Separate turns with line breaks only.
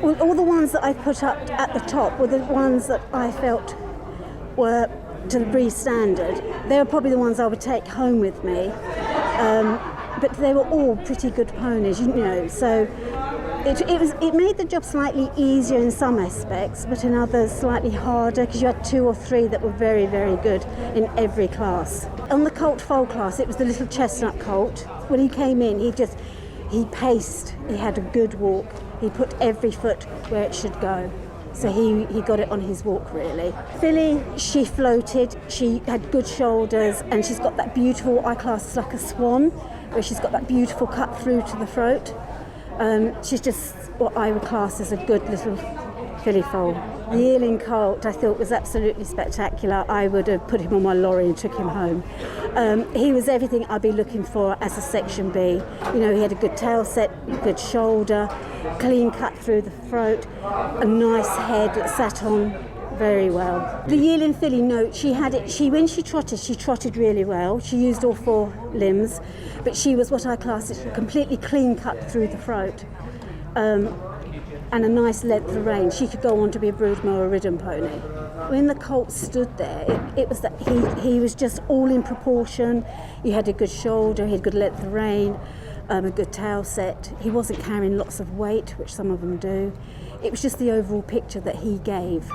All the ones that I put up at the top were the ones that I felt were to the breed standard. They were probably the ones I would take home with me, but they were all pretty good ponies, you know. So it made the job slightly easier in some aspects, but in others slightly harder, because you had 2 or 3 that were very, very good in every class. On the colt foal class, it was the little chestnut colt. When he came in, he paced. He had a good walk. He put every foot where it should go. So he got it on his walk, really. Filly, she floated, she had good shoulders, and she's got that beautiful, I class like a swan, where she's got that beautiful cut through to the throat. She's just what I would class as a good little filly foal. The yearling colt I thought was absolutely spectacular. I would have put him on my lorry and took him home. He was everything I'd be looking for as a Section B. You know, he had a good tail set, good shoulder, clean cut through the throat, a nice head that sat on very well. The yearling filly, no, she had it. When she trotted really well. She used all 4 limbs, but she was what I class as completely clean cut through the throat. And a nice length of rein. She could go on to be a Broodmore or ridden pony. When the colt stood there, it was that he was just all in proportion. He had a good shoulder, he had good length of rein, a good tail set. He wasn't carrying lots of weight, which some of them do. It was just the overall picture that he gave.